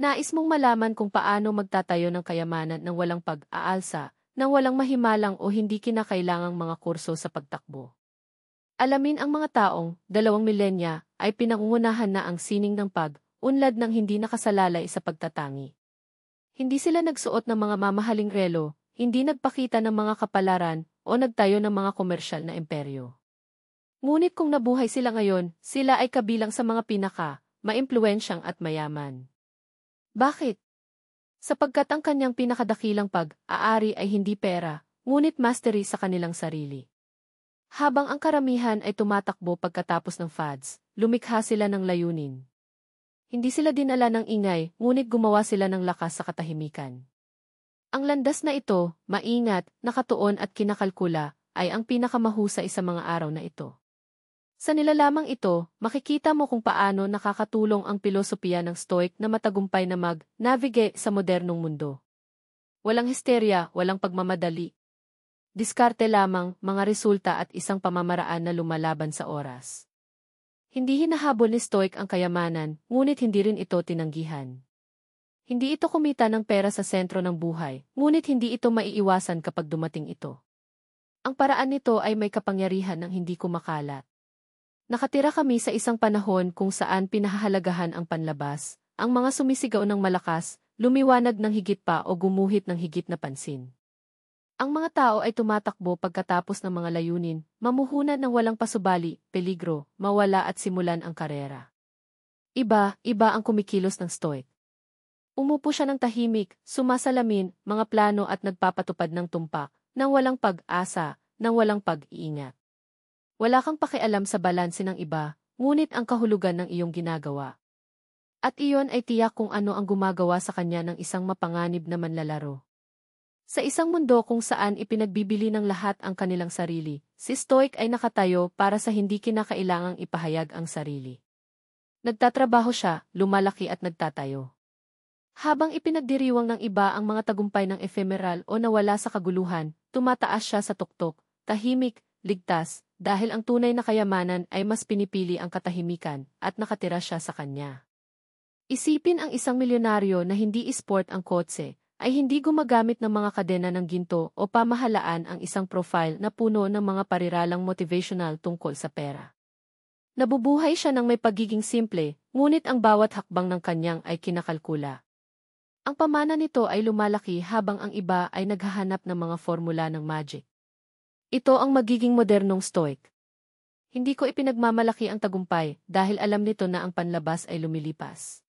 Nais mong malaman kung paano magtatayo ng kayamanan ng walang pag-aalsa, ng walang mahimalang o hindi kinakailangang mga kurso sa pagtakbo. Alamin ang mga taong, 2 milenya, ay pinangungunahan na ang sining ng pag-unlad ng hindi nakasalalay sa pagtatangi. Hindi sila nagsuot ng mga mamahaling relo, hindi nagpakita ng mga kapalaran, o nagtayo ng mga komersyal na imperyo. Ngunit kung nabuhay sila ngayon, sila ay kabilang sa mga maimpluwensyang at mayaman. Bakit? Sapagkat ang kanyang pinakadakilang pag-aari ay hindi pera, ngunit mastery sa kanilang sarili. Habang ang karamihan ay tumatakbo pagkatapos ng fads, lumikha sila ng layunin. Hindi sila dinala ng ingay, ngunit gumawa sila ng lakas sa katahimikan. Ang landas na ito, maingat, nakatuon at kinakalkula, ay ang pinakamahusay sa mga araw na ito. Sa nilalamang ito, makikita mo kung paano nakakatulong ang pilosopiya ng Stoic na matagumpay na mag-navigate sa modernong mundo. Walang histerya, walang pagmamadali. Diskarte lamang, mga resulta at isang pamamaraan na lumalaban sa oras. Hindi hinahabol ni Stoic ang kayamanan, ngunit hindi rin ito tinanggihan. Hindi ito kumita ng pera sa sentro ng buhay, ngunit hindi ito maiiwasan kapag dumating ito. Ang paraan nito ay may kapangyarihan ng hindi kumakalat. Nakatira kami sa isang panahon kung saan pinahahalagahan ang panlabas, ang mga sumisigaw ng malakas, lumiwanag ng higit pa o gumuhit ng higit na pansin. Ang mga tao ay tumatakbo pagkatapos ng mga layunin, mamuhunan ng walang pasubali, peligro, mawala at simulan ang karera. Iba ang kumikilos ng Stoic. Umupo siya ng tahimik, sumasalamin, mga plano at nagpapatupad ng tumpak, nang walang pag-asa, nang walang pag-iingat. Wala kang pakialam sa balanse ng iba, ngunit ang kahulugan ng iyong ginagawa. At iyon ay tiyak kung ano ang gumagawa sa kanya ng isang mapanganib na manlalaro. Sa isang mundo kung saan ipinagbibili ng lahat ang kanilang sarili, si Stoic ay nakatayo para sa hindi kinakailangang ipahayag ang sarili. Nagtatrabaho siya, lumalaki at nagtatayo. Habang ipinagdiriwang ng iba ang mga tagumpay ng ephemeral o nawala sa kaguluhan, tumataas siya sa tuktok, tahimik, ligtas, dahil ang tunay na kayamanan ay mas pinipili ang katahimikan at nakatira siya sa kanya. Isipin ang isang milyonaryo na hindi sport ang kotse, ay hindi gumagamit ng mga kadena ng ginto o pamahalaan ang isang profile na puno ng mga pariralang motivational tungkol sa pera. Nabubuhay siya ng may pagiging simple, ngunit ang bawat hakbang ng kanyang ay kinakalkula. Ang pamana nito ay lumalaki habang ang iba ay naghahanap ng mga formula ng magic. Ito ang magiging modernong Stoic. Hindi ko ipinagmamalaki ang tagumpay dahil alam nito na ang panlabas ay lumilipas.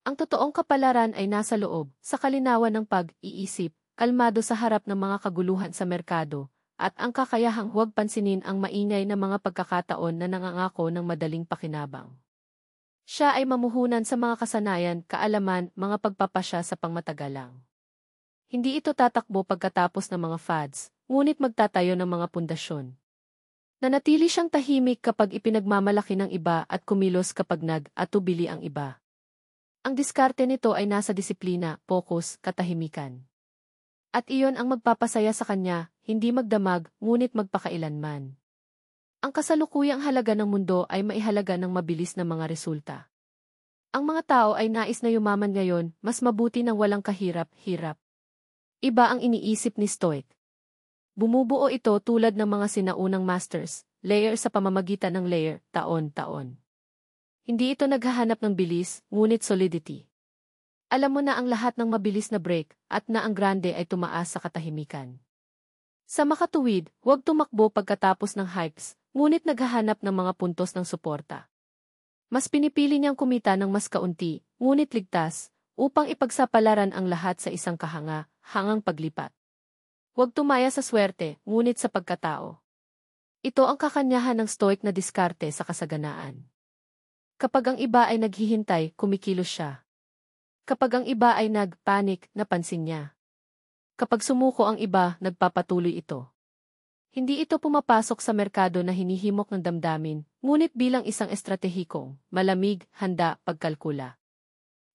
Ang totoong kapalaran ay nasa loob, sa kalinawan ng pag-iisip, kalmado sa harap ng mga kaguluhan sa merkado, at ang kakayahang huwag pansinin ang maingay na mga pagkakataon na nangangako ng madaling pakinabang. Siya ay mamuhunan sa mga kasanayan, kaalaman, mga pagpapasya sa pangmatagalang. Hindi ito tatakbo pagkatapos ng mga fads, ngunit magtatayo ng mga pundasyon. Nanatili siyang tahimik kapag ipinagmamalaki ng iba at kumilos kapag nag-atubili ang iba. Ang diskarte nito ay nasa disiplina, focus, katahimikan. At iyon ang magpapasaya sa kanya, hindi magdamag, ngunit magpakailanman. Ang kasalukuyang halaga ng mundo ay maihalaga ng mabilis na mga resulta. Ang mga tao ay nais na yumaman ngayon, mas mabuti ng walang kahirap-hirap. Iba ang iniisip ni Stoic. Bumubuo ito tulad ng mga sinaunang masters, layer sa pamamagitan ng layer, taon-taon. Hindi ito naghahanap ng bilis, ngunit solidity. Alam mo na ang lahat ng mabilis na break, at na ang grande ay tumaas sa katahimikan. Sa makatuwid, huwag tumakbo pagkatapos ng hypes, ngunit naghahanap ng mga puntos ng suporta. Mas pinipili niyang kumita ng mas kaunti, ngunit ligtas, upang ipagsapalaran ang lahat sa isang hangang paglipat. Huwag tumaya sa swerte, ngunit sa pagkatao. Ito ang kakanyahan ng Stoic na diskarte sa kasaganaan. Kapag ang iba ay naghihintay, kumikilos siya. Kapag ang iba ay nag-panic, napansin niya. Kapag sumuko ang iba, nagpapatuloy ito. Hindi ito pumapasok sa merkado na hinihimok ng damdamin, ngunit bilang isang estratehikong, malamig, handa, pagkalkula.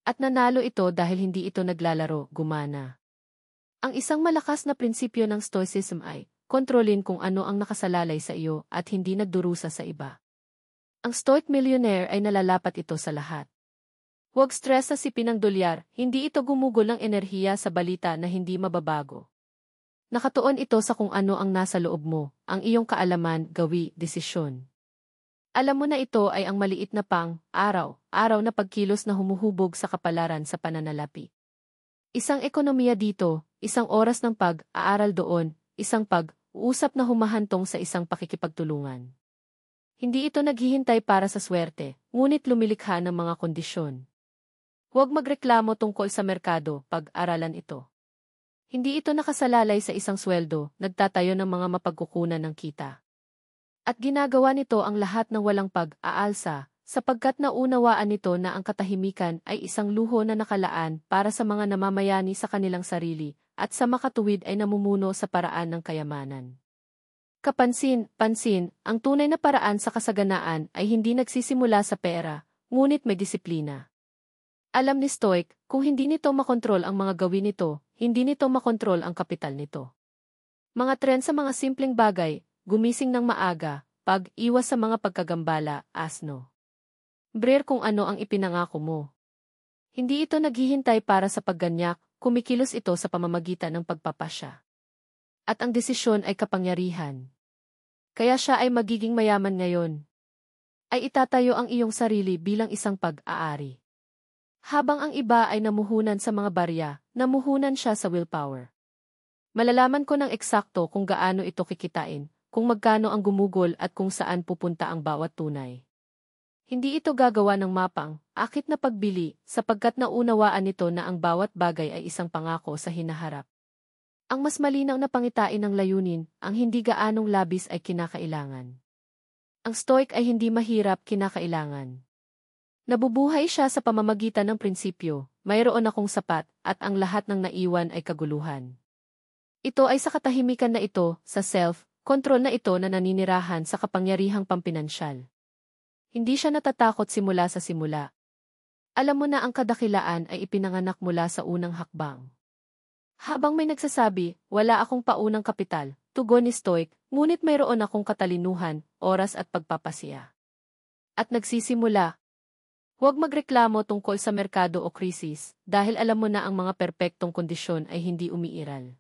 At nanalo ito dahil hindi ito naglalaro, gumana. Ang isang malakas na prinsipyo ng Stoicism ay, kontrolin kung ano ang nakasalalay sa iyo at hindi nagdurusa sa iba. Ang Stoic millionaire ay nalalapat ito sa lahat. Huwag stress sa sipin ng dolyar, hindi ito gumugol ng enerhiya sa balita na hindi mababago. Nakatuon ito sa kung ano ang nasa loob mo, ang iyong kaalaman, gawi, desisyon. Alam mo na ito ay ang maliit na araw na pagkilos na humuhubog sa kapalaran sa pananalapi. Isang ekonomiya dito, isang oras ng pag-aaral doon, isang pag-uusap na humahantong sa isang pakikipagtulungan. Hindi ito naghihintay para sa swerte, ngunit lumilikha ng mga kondisyon. Huwag magreklamo tungkol sa merkado, pag-aralan ito. Hindi ito nakasalalay sa isang sweldo, nagtatayo ng mga mapagkukunan ng kita. At ginagawa nito ang lahat ng walang pag-aalsa, sapagkat naunawaan nito na ang katahimikan ay isang luho na nakalaan para sa mga namamayani sa kanilang sarili, at sa makatuwid ay namumuno sa paraan ng kayamanan. Pansin, ang tunay na paraan sa kasaganaan ay hindi nagsisimula sa pera, ngunit may disiplina. Alam ni Stoic, kung hindi nito makontrol ang mga gawin nito, hindi nito makontrol ang kapital nito. Mga trend sa mga simpleng bagay, gumising ng maaga, pag-iwas sa mga pagkagambala, asno. Brer kung ano ang ipinangako mo. Hindi ito naghihintay para sa pagganyak, kumikilos ito sa pamamagitan ng pagpapasya. At ang desisyon ay kapangyarihan. Kaya siya ay magiging mayaman ngayon. Ay itatayo ang iyong sarili bilang isang pag-aari. Habang ang iba ay namuhunan sa mga barya, namuhunan siya sa willpower. Malalaman ko ng eksakto kung gaano ito kikitain, kung magkano ang gumugol at kung saan pupunta ang bawat tunay. Hindi ito gagawa ng mapang, akit na pagbili, sapagkat naunawaan nito na ang bawat bagay ay isang pangako sa hinaharap. Ang mas malinaw na pangitain ng layunin, ang hindi gaanong labis ay kinakailangan. Ang Stoic ay hindi mahirap, kinakailangan. Nabubuhay siya sa pamamagitan ng prinsipyo, mayroon akong sapat, at ang lahat ng naiwan ay kaguluhan. Ito ay sa katahimikan na ito, sa self-control na ito na naninirahan sa kapangyarihang pampinansyal. Hindi siya natatakot simula sa simula. Alam mo na ang kadakilaan ay ipinanganak mula sa unang hakbang. Habang may nagsasabi, wala akong paunang kapital, tugon ni Stoic, ngunit mayroon akong katalinuhan, oras at pagpapasiya. At nagsisimula. Huwag magreklamo tungkol sa merkado o krisis, dahil alam mo na ang mga perpektong kondisyon ay hindi umiiral.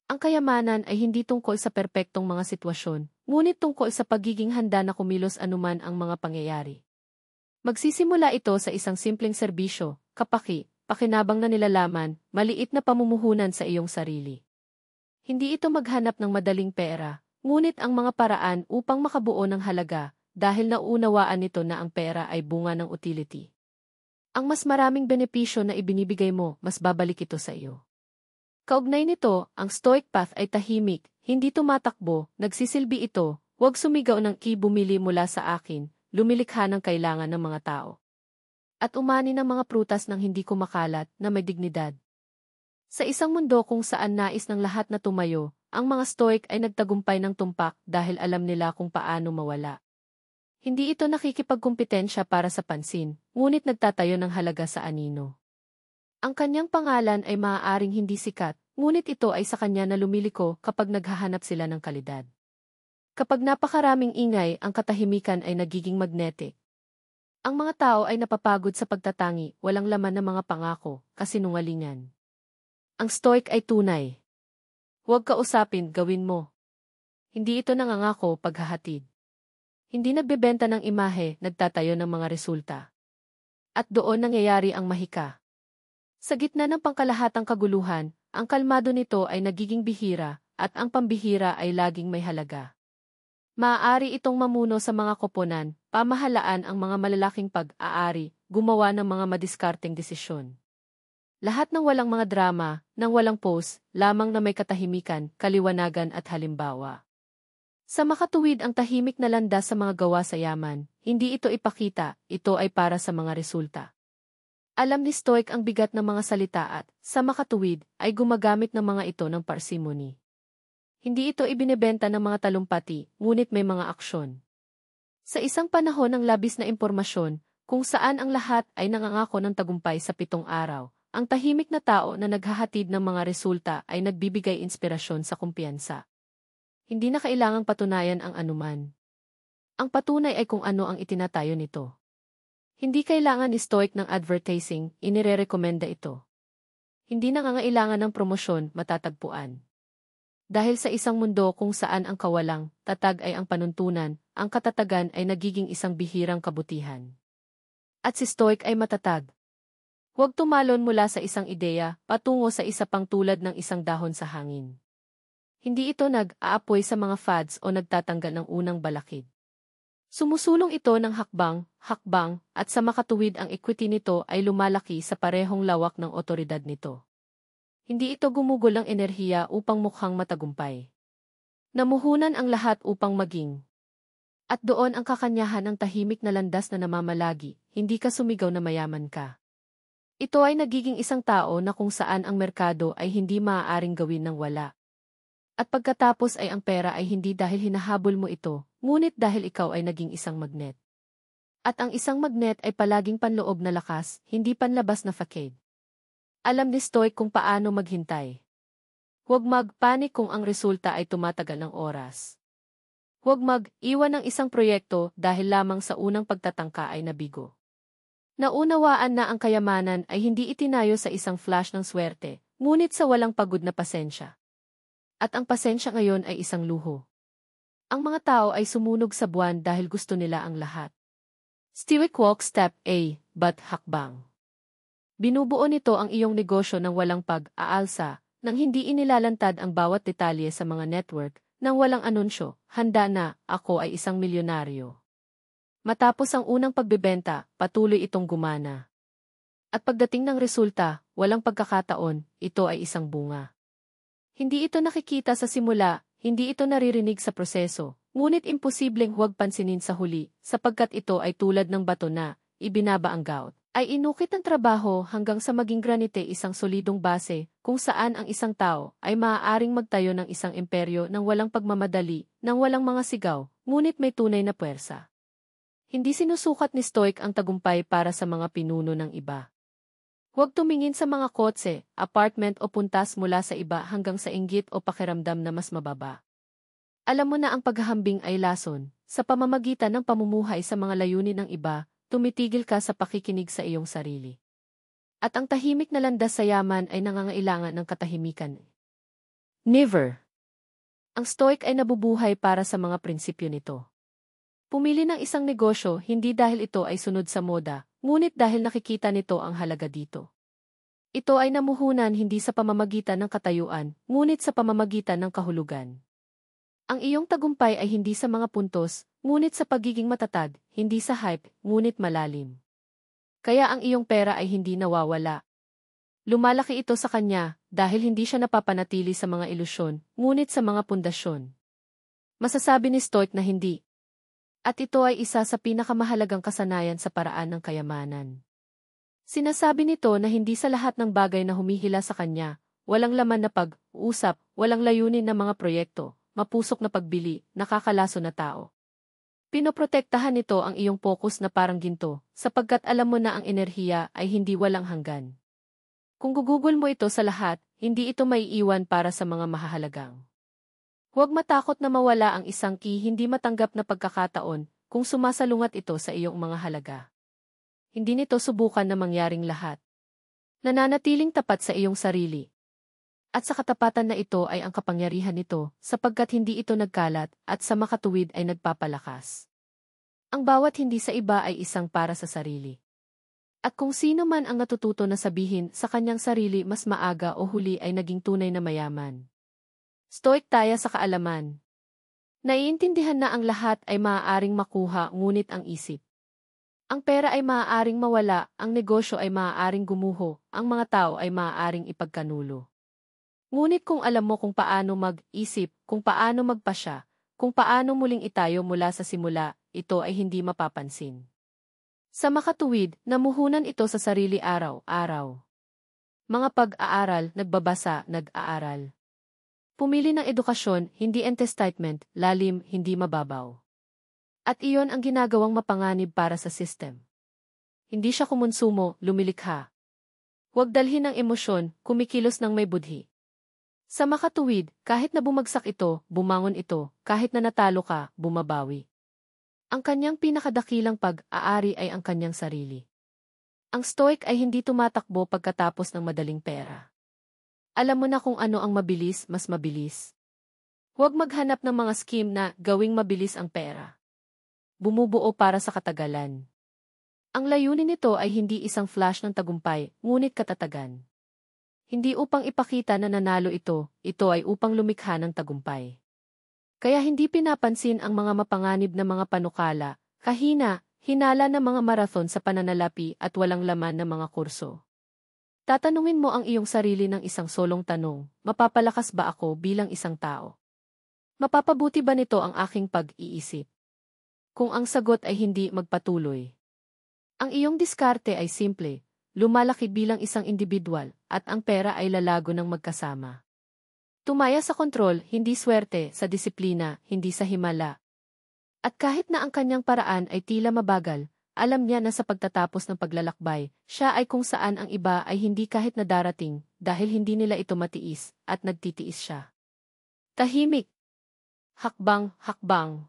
Ang kayamanan ay hindi tungkol sa perpektong mga sitwasyon, ngunit tungkol sa pagiging handa na kumilos anuman ang mga pangyayari. Magsisimula ito sa isang simpleng serbisyo, pakinabang na nilalaman, maliit na pamumuhunan sa iyong sarili. Hindi ito maghanap ng madaling pera, ngunit ang mga paraan upang makabuo ng halaga, dahil naunawaan nito na ang pera ay bunga ng utility. Ang mas maraming benepisyo na ibinibigay mo, mas babalik ito sa iyo. Kaugnay nito, ang Stoic path ay tahimik, hindi tumatakbo, nagsisilbi ito, huwag sumigaw ng bumili mula sa akin, lumilikha ng kailangan ng mga tao. At umani ng mga prutas ng hindi kumakalat na may dignidad. Sa isang mundo kung saan nais ng lahat na tumayo, ang mga Stoic ay nagtagumpay ng tumpak dahil alam nila kung paano mawala. Hindi ito nakikipagkumpetensya para sa pansin, ngunit nagtatayo ng halaga sa anino. Ang kanyang pangalan ay maaaring hindi sikat, ngunit ito ay sa kanya na lumiliko kapag naghahanap sila ng kalidad. Kapag napakaraming ingay, ang katahimikan ay nagiging magnetic. Ang mga tao ay napapagod sa pagtatangi, walang laman na mga pangako, kasinungalingan. Ang Stoic ay tunay. Huwag kausapin, gawin mo. Hindi ito nangangako, paghahatid. Hindi nagbebenta ng imahe, nagtatayo ng mga resulta. At doon nangyayari ang mahika. Sa gitna ng pangkalahatang kaguluhan, ang kalmado nito ay nagiging bihira, at ang pambihira ay laging may halaga. Maaari itong mamuno sa mga koponan, pamahalaan ang mga malalaking pag-aari, gumawa ng mga madiskarteng desisyon. Lahat ng walang mga drama, ng walang pose, lamang na may katahimikan, kaliwanagan at halimbawa. Sa makatuwid ang tahimik na landas sa mga gawa sa yaman, hindi ito ipakita, ito ay para sa mga resulta. Alam ni Stoic ang bigat ng mga salita at, sa makatuwid, ay gumagamit ng mga ito ng parsimony. Hindi ito ibinebenta ng mga talumpati, ngunit may mga aksyon. Sa isang panahon ng labis na impormasyon, kung saan ang lahat ay nangangako ng tagumpay sa 7 araw, ang tahimik na tao na naghahatid ng mga resulta ay nagbibigay inspirasyon sa kumpiyansa. Hindi na kailangang patunayan ang anuman. Ang patunay ay kung ano ang itinatayo nito. Hindi kailangan stoic ng advertising, inirerekomenda ito. Hindi nangangailangan ng promosyon, matatagpuan. Dahil sa isang mundo kung saan ang kawalang, tatag ay ang panuntunan, ang katatagan ay nagiging isang bihirang kabutihan. At si stoic ay matatag. Huwag tumalon mula sa isang ideya, patungo sa isa pang tulad ng isang dahon sa hangin. Hindi ito nag-aapoy sa mga fads o nagtatanggal ng unang balakid. Sumusulong ito ng hakbang, at sa makatuwid ang equity nito ay lumalaki sa parehong lawak ng otoridad nito. Hindi ito gumugol ng enerhiya upang mukhang matagumpay. Namuhunan ang lahat upang maging. At doon ang kakanyahan ng tahimik na landas na namamalagi, hindi ka sumigaw na mayaman ka. Ito ay nagiging isang tao na kung saan ang merkado ay hindi maaaring gawin ng wala. At pagkatapos ay ang pera ay hindi dahil hinahabol mo ito, ngunit dahil ikaw ay naging isang magnet. At ang isang magnet ay palaging panloob na lakas, hindi panlabas na facade. Alam ni Stoic kung paano maghintay. Huwag magpanik kung ang resulta ay tumatagal ng oras. Huwag mag-iwan ng isang proyekto dahil lamang sa unang pagtatangka ay nabigo. Naunawaan na ang kayamanan ay hindi itinayo sa isang flash ng swerte, ngunit sa walang pagod na pasensya. At ang pasensya ngayon ay isang luho. Ang mga tao ay sumunog sa buwan dahil gusto nila ang lahat. Stoic Walk Step A, but hakbang. Binubuo nito ang iyong negosyo ng walang pag-aalsa, nang hindi inilalantad ang bawat detalye sa mga network, nang walang anunsyo, handa na, ako ay isang milyonaryo. Matapos ang unang pagbebenta, patuloy itong gumana. At pagdating ng resulta, walang pagkakataon, ito ay isang bunga. Hindi ito nakikita sa simula, hindi ito naririnig sa proseso, ngunit imposibleng huwag pansinin sa huli, sapagkat ito ay tulad ng bato na, ibinaba ang gout. Ay inukit ng trabaho hanggang sa maging granite isang solidong base, kung saan ang isang tao ay maaaring magtayo ng isang imperyo ng walang pagmamadali, ng walang mga sigaw, ngunit may tunay na puwersa. Hindi sinusukat ni Stoic ang tagumpay para sa mga pinuno ng iba. Huwag tumingin sa mga kotse, apartment o puntas mula sa iba hanggang sa inggit o pakiramdam na mas mababa. Alam mo na ang paghahambing ay lason, sa pamamagitan ng pamumuhay sa mga layunin ng iba, tumitigil ka sa pakikinig sa iyong sarili. At ang tahimik na landas sa yaman ay nangangailangan ng katahimikan. Never. Ang Stoic ay nabubuhay para sa mga prinsipyo nito. Pumili ng isang negosyo hindi dahil ito ay sunod sa moda, ngunit dahil nakikita nito ang halaga dito. Ito ay namuhunan hindi sa pamamagitan ng katayuan, ngunit sa pamamagitan ng kahulugan. Ang iyong tagumpay ay hindi sa mga puntos, ngunit sa pagiging matatag, hindi sa hype, ngunit malalim. Kaya ang iyong pera ay hindi nawawala. Lumalaki ito sa kanya, dahil hindi siya napapanatili sa mga ilusyon, ngunit sa mga pundasyon. Masasabi ni Stoic na hindi. At ito ay isa sa pinakamahalagang kasanayan sa paraan ng kayamanan. Sinasabi nito na hindi sa lahat ng bagay na humihila sa kanya, walang laman na pag-uusap, walang layunin na mga proyekto, mapusok na pagbili, nakakalaso na tao. Pinoprotektahan nito ang iyong focus na parang ginto, sapagkat alam mo na ang enerhiya ay hindi walang hanggan. Kung gugugol mo ito sa lahat, hindi ito maiiwan para sa mga mahahalagang. Huwag matakot na mawala ang isang hindi matanggap na pagkakataon kung sumasalungat ito sa iyong mga halaga. Hindi nito subukan na mangyaring lahat. Nananatiling tapat sa iyong sarili. At sa katapatan na ito ay ang kapangyarihan nito, sapagkat hindi ito nagkalat at sa makatuwid ay nagpapalakas. Ang bawat hindi sa iba ay isang para sa sarili. At kung sino man ang natututo na sabihin sa kanyang sarili mas maaga o huli ay naging tunay na mayaman. Stoic tayo sa kaalaman. Naiintindihan na ang lahat ay maaaring makuha ngunit ang isip. Ang pera ay maaaring mawala, ang negosyo ay maaaring gumuho, ang mga tao ay maaaring ipagkanulo. Ngunit kung alam mo kung paano mag-isip, kung paano magpasya, kung paano muling itayo mula sa simula, ito ay hindi mapapansin. Sa makatuwid, namuhunan ito sa sarili araw-araw. Mga pag-aaral, nagbabasa, nag-aaral. Pumili ng edukasyon, hindi entertainment, lalim, hindi mababaw. At iyon ang ginagawang mapanganib para sa system. Hindi siya kumonsumo, lumilikha. Huwag dalhin ng emosyon, kumikilos ng may budhi. Sa makatuwid, kahit na bumagsak ito, bumangon ito, kahit na natalo ka, bumabawi. Ang kanyang pinakadakilang pag-aari ay ang kanyang sarili. Ang Stoic ay hindi tumatakbo pagkatapos ng madaling pera. Alam mo na kung ano ang mabilis, mas mabilis. Huwag maghanap ng mga scheme na gawing mabilis ang pera. Bumubuo para sa katagalan. Ang layunin nito ay hindi isang flash ng tagumpay, ngunit katatagan. Hindi upang ipakita na nanalo ito ay upang lumikha ng tagumpay. Kaya hindi pinapansin ang mga mapanganib na mga panukala, hinala ng mga marathon sa pananalapi at walang laman na mga kurso. Tatanungin mo ang iyong sarili ng isang solong tanong, mapapalakas ba ako bilang isang tao? Mapapabuti ba nito ang aking pag-iisip? Kung ang sagot ay hindi, magpatuloy. Ang iyong diskarte ay simple, lumalaki bilang isang individual, at ang pera ay lalago ng magkasama. Tumaya sa kontrol, hindi swerte, sa disiplina, hindi sa himala. At kahit na ang kanyang paraan ay tila mabagal, alam niya na sa pagtatapos ng paglalakbay, siya ay kung saan ang iba ay hindi kahit na darating, dahil hindi nila ito matiis, at nagtitiis siya. Tahimik. Hakbang, hakbang.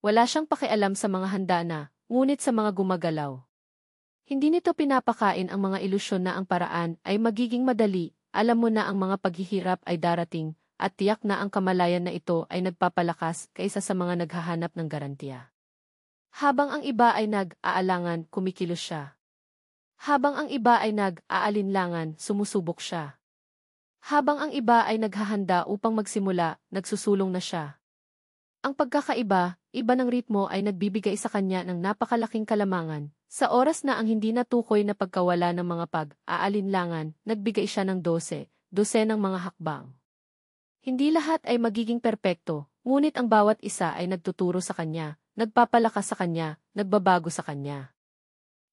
Wala siyang pakialam sa mga handa na, ngunit sa mga gumagalaw. Hindi nito pinapakain ang mga ilusyon na ang paraan ay magiging madali, alam mo na ang mga paghihirap ay darating, at tiyak na ang kamalayan na ito ay nagpapalakas kaysa sa mga naghahanap ng garantiya. Habang ang iba ay nag-aalangan, kumikilos siya. Habang ang iba ay nag-aalinlangan, sumusubok siya. Habang ang iba ay naghahanda upang magsimula, nagsusulong na siya. Ang pagkakaiba, iba ng ritmo ay nagbibigay sa kanya ng napakalaking kalamangan. Sa oras na ang hindi natukoy na pagkawala ng mga pag-aalinlangan, nagbigay siya ng 12 ng mga hakbang. Hindi lahat ay magiging perpekto, ngunit ang bawat isa ay nagtuturo sa kanya, nagpapalakas sa kanya, nagbabago sa kanya.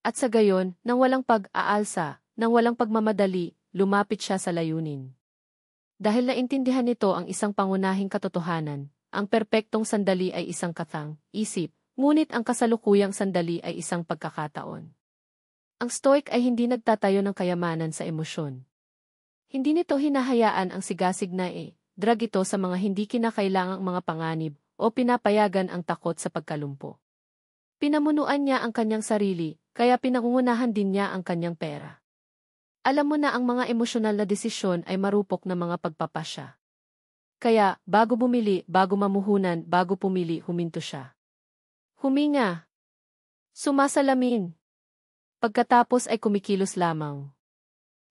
At sa gayon, nang walang pag-aalsa, nang walang pagmamadali, lumapit siya sa layunin. Dahil naintindihan nito ang isang pangunahing katotohanan, ang perpektong sandali ay isang isip, ngunit ang kasalukuyang sandali ay isang pagkakataon. Ang Stoic ay hindi nagtatayo ng kayamanan sa emosyon. Hindi nito hinahayaan ang sigasig na drag ito sa mga hindi kinakailangang mga panganib o pinapayagan ang takot sa pagkalumpo. Pinamunuan niya ang kanyang sarili, kaya pinangungunahan din niya ang kanyang pera. Alam mo na ang mga emosyonal na desisyon ay marupok na mga pagpapasya. Kaya, bago bumili, bago mamuhunan, bago pumili, huminto siya. Huminga. Sumasalamin. Pagkatapos ay kumikilos lamang.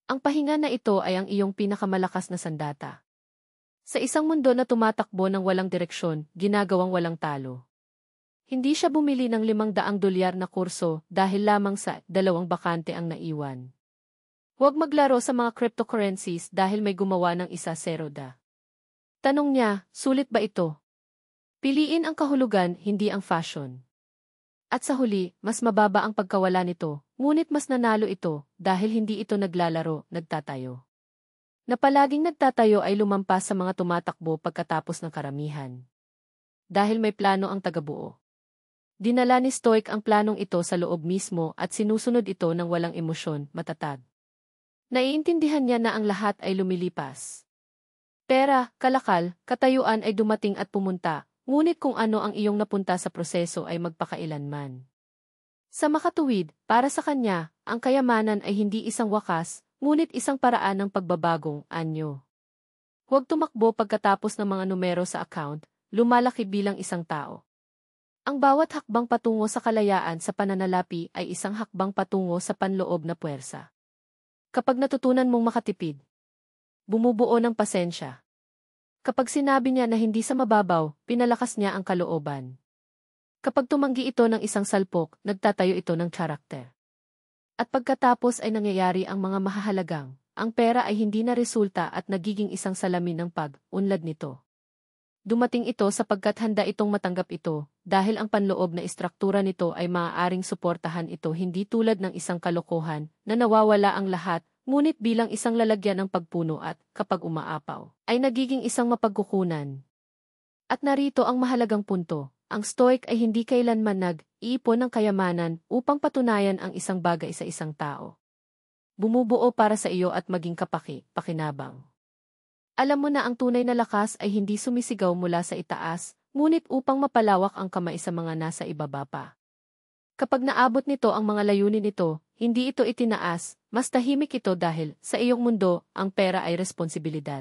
Ang pahinga na ito ay ang iyong pinakamalakas na sandata. Sa isang mundo na tumatakbo ng walang direksyon, ginagawang walang talo. Hindi siya bumili ng $500 na kurso dahil lamang sa 2 bakante ang naiwan. Huwag maglaro sa mga cryptocurrencies dahil may gumawa ng $1 da. Tanong niya, sulit ba ito? Piliin ang kahulugan, hindi ang fashion. At sa huli, mas mababa ang pagkawala nito, ngunit mas nanalo ito dahil hindi ito naglalaro, nagtatayo. Na palaging nagtatayo ay lumampas sa mga tumatakbo pagkatapos ng karamihan. Dahil may plano ang tagabuo. Dinala ni Stoic ang planong ito sa loob mismo at sinusunod ito ng walang emosyon, matatag. Naiintindihan niya na ang lahat ay lumilipas. Pera, kalakal, katayuan ay dumating at pumunta, ngunit kung ano ang iyong napunta sa proseso ay magpakailanman. Sa makatuwid, para sa kanya, ang kayamanan ay hindi isang wakas, ngunit isang paraan ng pagbabagong anyo. Huwag tumakbo pagkatapos ng mga numero sa account, lumalaki bilang isang tao. Ang bawat hakbang patungo sa kalayaan sa pananalapi ay isang hakbang patungo sa panloob na puwersa. Kapag natutunan mong makatipid, bumubuo ng pasensya. Kapag sinabi niya na hindi sa mababaw, pinalakas niya ang kalooban. Kapag tumanggi ito ng isang salpok, nagtatayo ito ng karakter. At pagkatapos ay nangyayari ang mga mahahalagang, ang pera ay hindi na resulta at nagiging isang salamin ng pag-unlad nito. Dumating ito sapagkat handa itong matanggap ito, dahil ang panloob na istruktura nito ay maaaring suportahan ito hindi tulad ng isang kalokohan na nawawala ang lahat, ngunit bilang isang lalagyan ng pagpuno at, kapag umaapaw, ay nagiging isang mapagkukunan. At narito ang mahalagang punto, ang Stoic ay hindi kailanman nag-iipon ng kayamanan upang patunayan ang isang bagay sa isang tao. Bumubuo para sa iyo at maging pakinabang. Alam mo na ang tunay na lakas ay hindi sumisigaw mula sa itaas, ngunit upang mapalawak ang kamay sa mga nasa ibaba pa. Kapag naabot nito ang mga layunin nito, hindi ito itinaas, mas tahimik ito dahil sa iyong mundo, ang pera ay responsibilidad.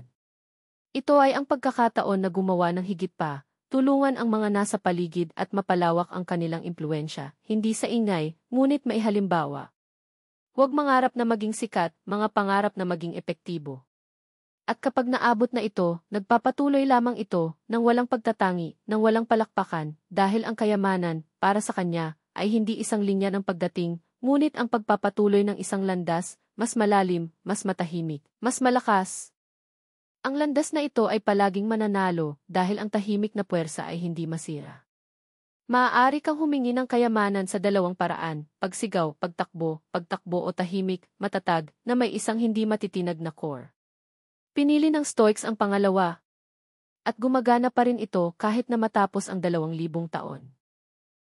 Ito ay ang pagkakataon na gumawa ng higit pa, tulungan ang mga nasa paligid at mapalawak ang kanilang impluensya, hindi sa ingay, ngunit maihalimbawa. Huwag mangarap na maging sikat, mga pangarap na maging epektibo. At kapag naabot na ito, nagpapatuloy lamang ito, nang walang pagtatangi, nang walang palakpakan, dahil ang kayamanan, para sa kanya, ay hindi isang linya ng pagdating, ngunit ang pagpapatuloy ng isang landas, mas malalim, mas matahimik, mas malakas. Ang landas na ito ay palaging mananalo, dahil ang tahimik na puwersa ay hindi masira. Maaari kang humingi ng kayamanan sa dalawang paraan, pagsigaw, pagtakbo o tahimik, matatag, na may isang hindi matitinag na core. Pinili ng Stoics ang pangalawa. At gumagana pa rin ito kahit na matapos ang 2,000 taon.